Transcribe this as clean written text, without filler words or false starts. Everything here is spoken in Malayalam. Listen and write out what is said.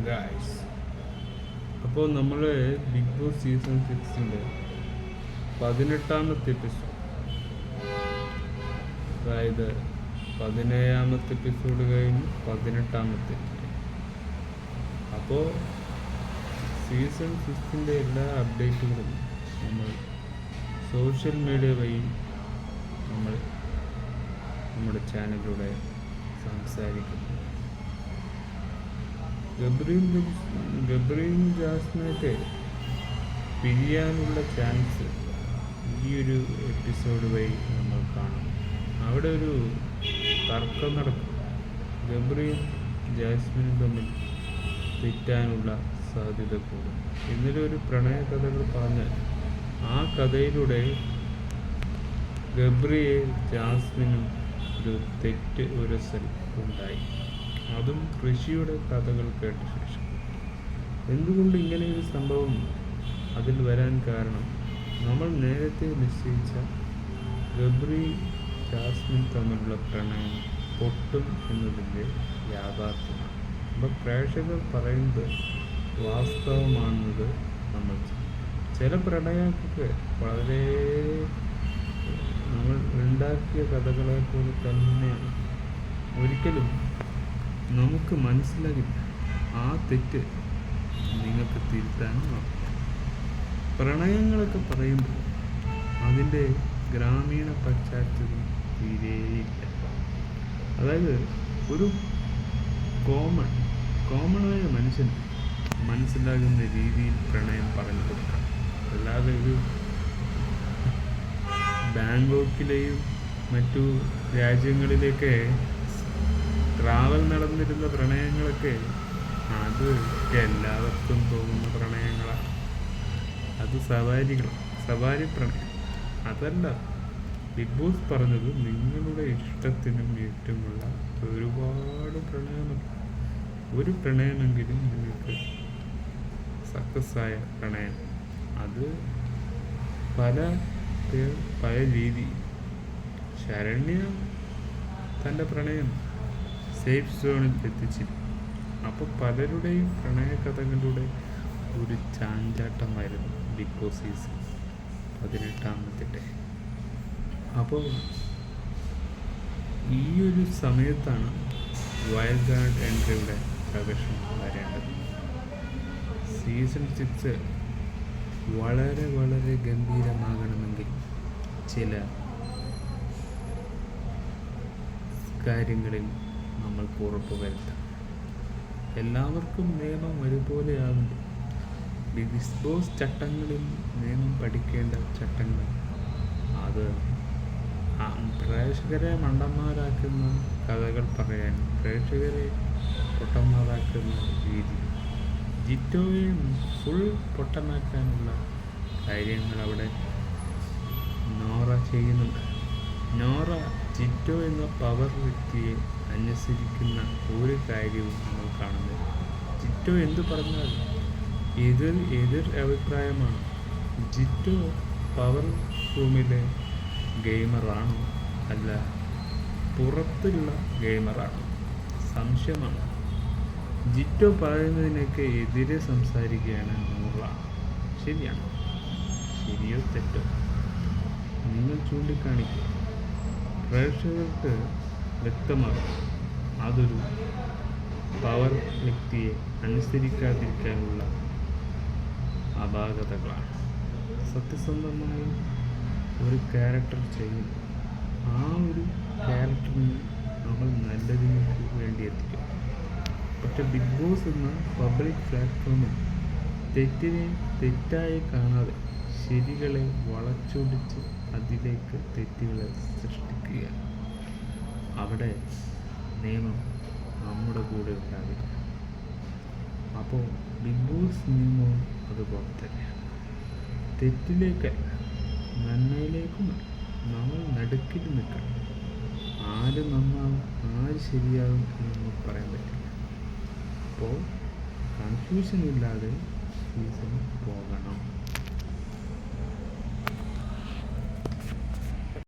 ഗായ്സ്, അപ്പോൾ നമ്മൾ ബിഗ് ബോസ് സീസൺ 6-ൻ്റെ 18-ാമത്തെ എപ്പിസോഡ്, അതായത് 17-ാമത്തെ എപ്പിസോഡ് കഴിഞ്ഞ് 18-ാമത്തെ. അപ്പോൾ സീസൺ 6-ൻ്റെ എല്ലാ അപ്ഡേറ്റുകളും നമ്മൾ സോഷ്യൽ മീഡിയ വഴി നമ്മൾ നമ്മുടെ ചാനലിലൂടെ സംസാരിക്കുന്നു. ഗബ്രിയും ജാസ്മിനൊക്കെ പിരിയാനുള്ള ചാൻസ് ഈ ഒരു എപ്പിസോഡ് വഴി നമ്മൾ കാണും. അവിടെ ഒരു തർക്കം നടക്കും. ഗബ്രിയും ജാസ്മിനും തമ്മിൽ തെറ്റാനുള്ള സാധ്യത കൂടും. ഇന്നലെ ഒരു പ്രണയ കഥകൾ പറഞ്ഞാൽ ആ കഥയിലൂടെ ഗബ്രിയെ ജാസ്മിനും ഒരു തെറ്റ് ഉരസൽ ഉണ്ടായി. അതും ഋഷിയുടെ കഥകൾ കേട്ട ശേഷം. എന്തുകൊണ്ട് ഇങ്ങനെ ഒരു സംഭവം അതിൽ വരാൻ കാരണം, നമ്മൾ നേരത്തെ നിശ്ചയിച്ച ഗബ്രി ജാസ്മിൻ തമ്മിലുള്ള പ്രണയം പൊട്ടും എന്നതിൻ്റെ യാഥാർത്ഥ്യമാണ്. അപ്പോൾ പ്രേക്ഷകർ പറയുന്നത് വാസ്തവമാണെന്നത് നമ്മൾ ചില പ്രണയമൊക്കെ വളരെ നമ്മൾ ഉണ്ടാക്കിയ കഥകളെ പോലെ തന്നെയാണ്. ഒരിക്കലും നമുക്ക് മനസ്സിലാകില്ല. ആ തെറ്റ് നിങ്ങൾക്ക് തിരുത്താനും പ്രണയങ്ങളൊക്കെ പറയുമ്പോൾ അതിൻ്റെ ഗ്രാമീണ പശ്ചാത്തലം തീരെയില്ല. അതായത് ഒരു കോമണായ മനുഷ്യൻ മനസ്സിലാകുന്ന രീതിയിൽ പ്രണയം പറഞ്ഞു കൊടുക്കണം. അല്ലാതെ ഒരു ബാങ്കോക്കിലെയും മറ്റു രാജ്യങ്ങളിലേക്ക് ട്രാവൽ നടന്നിരുന്ന പ്രണയങ്ങളൊക്കെ അത് എല്ലാവർക്കും തോന്നുന്ന പ്രണയങ്ങളാണ്. അത് സവാരി പ്രണയം അതല്ല. ബിഗ് ബോസ് പറഞ്ഞത് നിങ്ങളുടെ ഇഷ്ടത്തിനും ഏറ്റുമുള്ള ഒരുപാട് പ്രണയമുണ്ട്. ഒരു പ്രണയമെങ്കിലും നിങ്ങൾക്ക് സക്സസ്സായ പ്രണയം, അത് പല രീതി. ശരണ്യ തൻ്റെ പ്രണയം സേഫ് സോണിൽ എത്തിച്ചിരുന്നു. അപ്പോൾ പലരുടെയും പ്രണയ കഥകളുടെ ഒരു ചാഞ്ചാട്ടമായിരുന്നു ബിഗ് ബോസ് സീസൺ 18-ാമത്തെ. അപ്പോൾ ഈ ഒരു സമയത്താണ് വൈൽഡ് കാർഡ് എൻട്രിയുടെ പ്രവേശനം വരേണ്ടത്. സീസൺ 6 വളരെ വളരെ ഗംഭീരമാകണമെങ്കിൽ ചില കാര്യങ്ങളിൽ നമ്മൾക്ക് ഉറപ്പ് വരുത്താം. എല്ലാവർക്കും നിയമം ഒരുപോലെയാകുമ്പോൾ ബിഗ് ബോസ് ചട്ടങ്ങളിൽ നിയമം പഠിക്കേണ്ട ചട്ടങ്ങൾ, അത് പ്രേക്ഷകരെ മണ്ടന്മാരാക്കുന്ന കഥകൾ പറയാൻ, പ്രേക്ഷകരെ പൊട്ടന്മാരാക്കുന്ന രീതി, ജിറ്റോയെ ഫുൾ പൊട്ടനാക്കാനുള്ള കാര്യങ്ങൾ അവിടെ നോറ ചെയ്യുന്നുണ്ട്. നോറ ജിറ്റോ എന്ന പവർ വ്യക്തിയെ അനുസരിക്കുന്ന ഒരു കാര്യവും നമ്മൾ കാണുന്നത്. ജിറ്റോ എന്തു പറഞ്ഞാൽ എതിർ അഭിപ്രായമാണ്. ജിറ്റോ പവർ റൂമിലെ ഗെയിമറാണോ അല്ല പുറത്തുള്ള ഗെയിമറാണോ സംശയമാണ്. ജിറ്റോ പറയുന്നതിനൊക്കെ എതിരെ സംസാരിക്കുകയാണ് നൂറ. ശരിയാണ്, ശരിയോ തെറ്റോ നിങ്ങൾ ചൂണ്ടിക്കാണിക്കുക. പ്രേക്ഷകർക്ക് വ്യക്തമാകും അതൊരു പവർ വ്യക്തിയെ അനുസരിക്കാതിരിക്കാനുള്ള അപാകതകളാണ്. സത്യസന്ധമായി ഒരു ക്യാരക്ടർ ചെയ്യുന്നു, ആ ഒരു ക്യാരക്ടറിന് നമ്മൾ നല്ലതിനു വേണ്ടി എത്തിക്കും. പക്ഷെ ബിഗ് ബോസ് എന്ന പബ്ലിക് പ്ലാറ്റ്ഫോമിൽ തെറ്റിനെ തെറ്റായി കാണാതെ ശരികളെ വളച്ചൊടിച്ച് അതിലേക്ക് തെറ്റുകളെ സൃഷ്ടിക്കുക. അവിടെ നിയമം നമ്മുടെ കൂടെ ഉണ്ടാവില്ല. അപ്പോൾ ബിഗ് ബോസ് നിയമവും അതുപോലെ തന്നെയാണ്. തെറ്റിലേക്കല്ല, നന്മയിലേക്കുമല്ല. നമ്മൾ നടുക്കിൽ നിൽക്കണം. ആര് നന്നാവും ആര് ശരിയാകും എന്ന് നമുക്ക് പറയാൻ പറ്റില്ല. അപ്പോൾ കൺഫ്യൂഷൻ ഇല്ലാതെ സീസൺ പോകണം.